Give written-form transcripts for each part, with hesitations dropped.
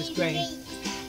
is great,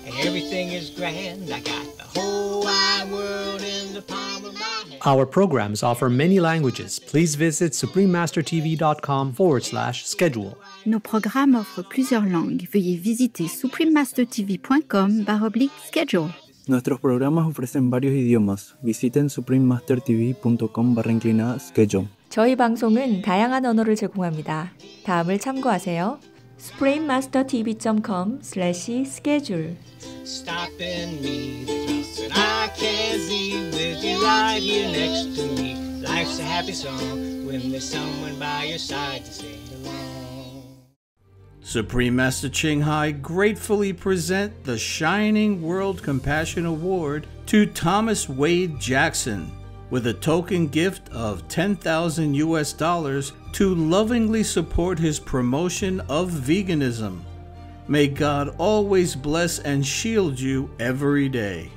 and everything is grand. I got the whole wide world in the palm of my hand. Our programs offer many languages. Please visit suprememastertv.com/schedule. Nos programmes offrent plusieurs langues. Veuillez visiter suprememastertv.com/schedule. Nuestros programas ofrecen varios idiomas. Visiten suprememastertv.com/schedule. 저희 방송은 다양한 언어를 제공합니다. 다음을 참고하세요. suprememastertv.com/schedule. Stop and meet us, and I can see with you right here next to me. Life's a happy song when there's someone by your side to sing along. Supreme Master Ching Hai gratefully present the Shining World Compassion Award to Thomas Wade Jackson with a token gift of $10,000 US to lovingly support his promotion of veganism. May God always bless and shield you every day.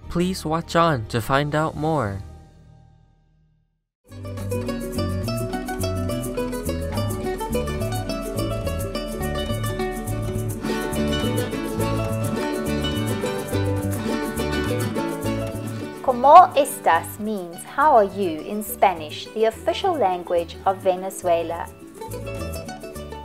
Please watch on to find out more. ¿Cómo estás means how are you in Spanish, the official language of Venezuela.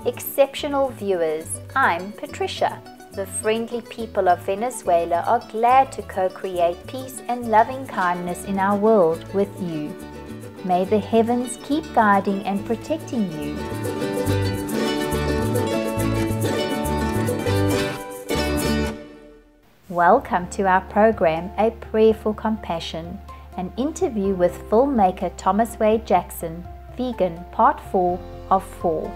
Exceptional viewers, I'm Patricia. The friendly people of Venezuela are glad to co-create peace and loving kindness in our world with you. May the heavens keep guiding and protecting you. Welcome to our program, A Prayer for Compassion, an interview with filmmaker Thomas Wade Jackson, Vegan, Part 4 of 4.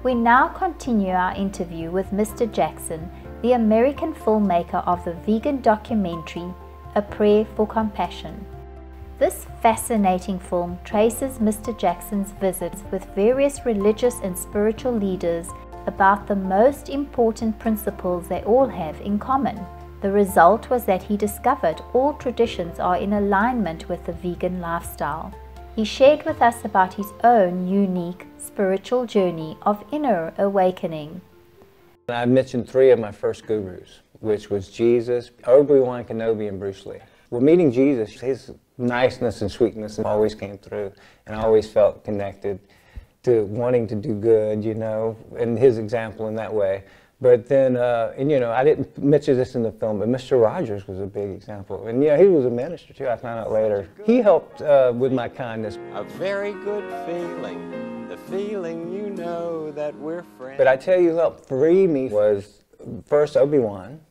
We now continue our interview with Mr. Jackson, the American filmmaker of the vegan documentary, A Prayer for Compassion. This fascinating film traces Mr. Jackson's visits with various religious and spiritual leaders about the most important principles they all have in common. The result was that he discovered all traditions are in alignment with the vegan lifestyle. He shared with us about his own unique spiritual journey of inner awakening. I mentioned 3 of my first gurus, which was Jesus, Obi-Wan Kenobi, and Bruce Lee. Well, meeting Jesus, his niceness and sweetness always came through, and I always felt connected to wanting to do good, you know, and his example in that way. But then, and you know, I didn't mention this in the film, but Mr. Rogers was a big example. And yeah, he was a minister too, I found out later. He helped with my kindness. A very good feeling, the feeling you know that we're friends. But I tell you who helped free me was first Obi-Wan.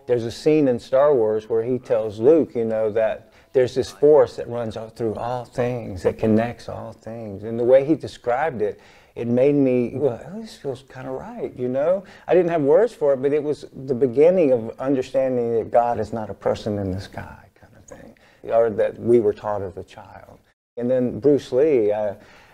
There's a scene in Star Wars where he tells Luke, you know, that there's this force that runs through all things, that connects all things. And the way he described it, it made me, well, this feels kind of right, you know? I didn't have words for it, but it was the beginning of understanding that God is not a person in the sky kind of thing, or that we were taught as a child. And then Bruce Lee,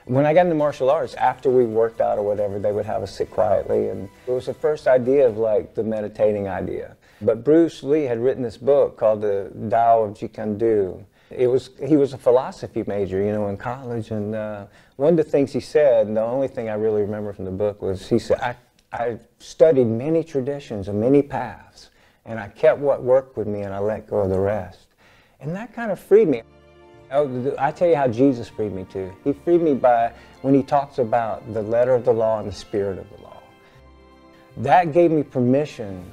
when I got into martial arts, after we worked out or whatever, they would have us sit quietly, and it was the first idea of like the meditating idea. But Bruce Lee had written this book called The Tao of Jikun. He was a philosophy major, you know, in college, and one of the things he said, and the only thing I really remember from the book was, he said, I studied many traditions and many paths, and I kept what worked with me and I let go of the rest. And that kind of freed me. I tell you how Jesus freed me too. He freed me by when he talks about the letter of the law and the spirit of the law. That gave me permission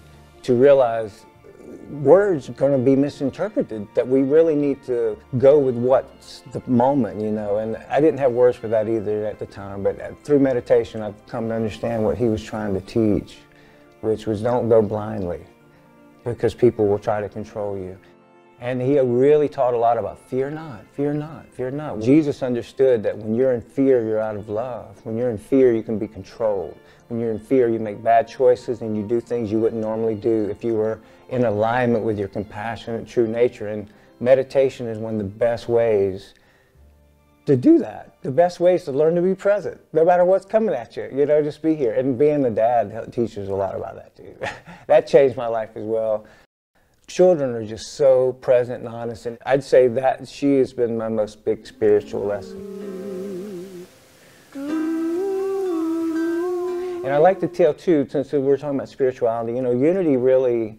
to realize words are going to be misinterpreted, that we really need to go with what's the moment, you know. And I didn't have words for that either at the time, but through meditation I've come to understand what he was trying to teach, which was don't go blindly, because people will try to control you. And he really taught a lot about fear not, fear not, fear not. Jesus understood that when you're in fear, you're out of love. When you're in fear, you can be controlled. When you're in fear, you make bad choices and you do things you wouldn't normally do if you were in alignment with your compassionate, true nature. And meditation is one of the best ways to do that. The best way is to learn to be present, no matter what's coming at you. You know, just be here. And being a dad teaches a lot about that too. That changed my life as well. Children are just so present and honest, and I'd say that she has been my most big spiritual lesson. And I like to tell too, since we're talking about spirituality, you know, unity really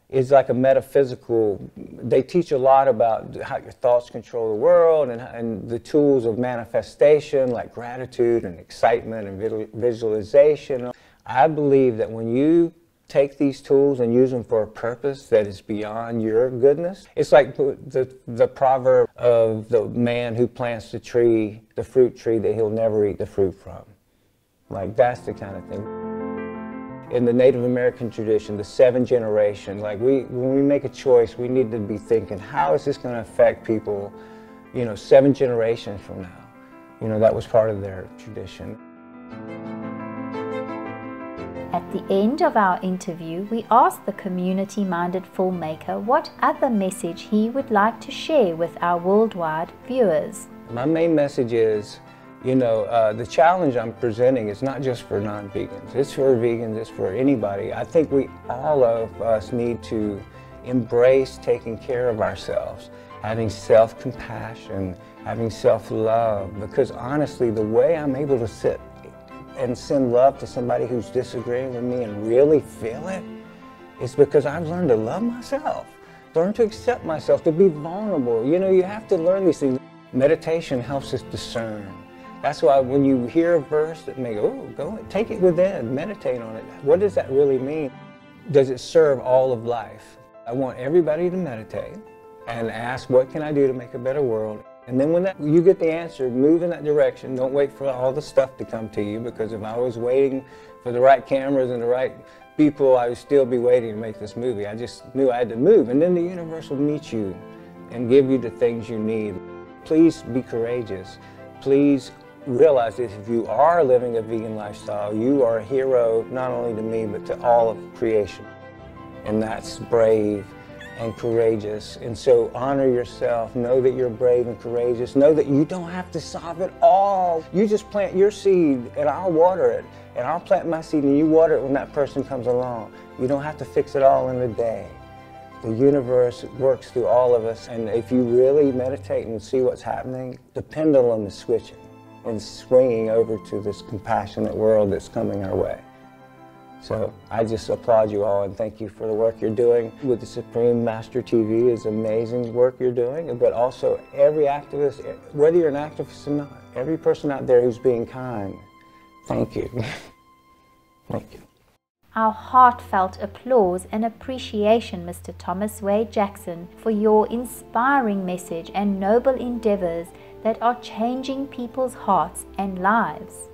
is like a metaphysical, they teach a lot about how your thoughts control the world and the tools of manifestation like gratitude and excitement and visualization. I believe that when you take these tools and use them for a purpose that is beyond your goodness, it's like the proverb of the man who plants the tree, the fruit tree that he'll never eat the fruit from. Like that's the kind of thing. In the Native American tradition, the 7 generation, like when we make a choice, we need to be thinking, how is this going to affect people, you know, 7 generations from now? You know, that was part of their tradition. At the end of our interview, we asked the community-minded filmmaker what other message he would like to share with our worldwide viewers. My main message is, you know, the challenge I'm presenting is not just for non-vegans. It's for vegans, it's for anybody. I think all of us need to embrace taking care of ourselves, having self-compassion, having self-love, because honestly, the way I'm able to sit and send love to somebody who's disagreeing with me and really feel it is because I've learned to love myself, learn to accept myself, to be vulnerable. You know, you have to learn these things. Meditation helps us discern. That's why when you hear a verse that may go, go take it within, meditate on it. What does that really mean? Does it serve all of life? I want everybody to meditate and ask, what can I do to make a better world? And then when you get the answer, move in that direction. Don't wait for all the stuff to come to you, because if I was waiting for the right cameras and the right people, I would still be waiting to make this movie. I just knew I had to move. And then the universe will meet you and give you the things you need. Please be courageous. Please realize that if you are living a vegan lifestyle, you are a hero not only to me, but to all of creation. And that's brave and courageous. And so honor yourself. Know that you're brave and courageous. Know that you don't have to solve it all. You just plant your seed and I'll water it. And I'll plant my seed and you water it when that person comes along. You don't have to fix it all in a day. The universe works through all of us. And if you really meditate and see what's happening, the pendulum is switching and swinging over to this compassionate world that's coming our way. So I just applaud you all and thank you for the work you're doing with the Supreme Master TV. Is amazing work you're doing, but also every activist, whether you're an activist or not, every person out there who's being kind, thank you. Thank you. Our heartfelt applause and appreciation, Mr. Thomas Wade Jackson, for your inspiring message and noble endeavors that are changing people's hearts and lives.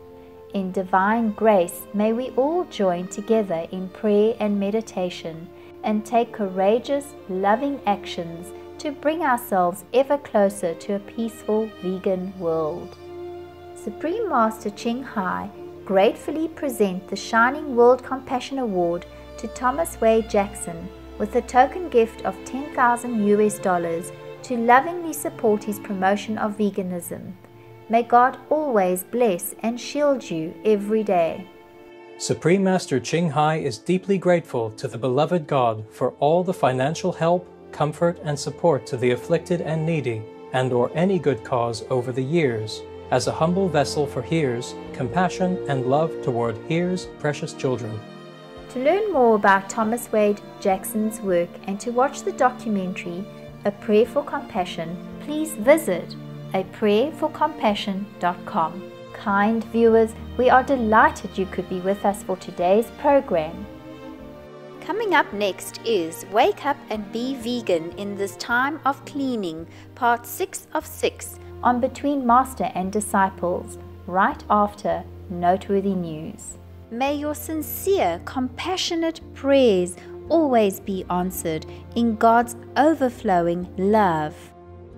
In divine grace, may we all join together in prayer and meditation and take courageous, loving actions to bring ourselves ever closer to a peaceful vegan world. Supreme Master Ching Hai gratefully present the Shining World Compassion Award to Thomas Wade Jackson with a token gift of $10,000 to lovingly support his promotion of veganism. May God always bless and shield you every day. Supreme Master Ching Hai is deeply grateful to the beloved God for all the financial help, comfort, and support to the afflicted and needy, and/or any good cause over the years, as a humble vessel for Here's compassion and love toward Here's precious children. To learn more about Thomas Wade Jackson's work and to watch the documentary A Prayer for Compassion, please visit aprayerforcompassion.com. Kind viewers, we are delighted you could be with us for today's program. Coming up next is Wake Up and Be Vegan in This Time of Cleaning, Part 6 of 6, on Between Master and Disciples, right after Noteworthy News. May your sincere, compassionate prayers always be answered in God's overflowing love.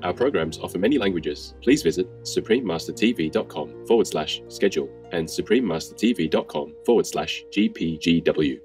Our programs offer many languages. Please visit suprememastertv.com/schedule and suprememastertv.com/GPGW.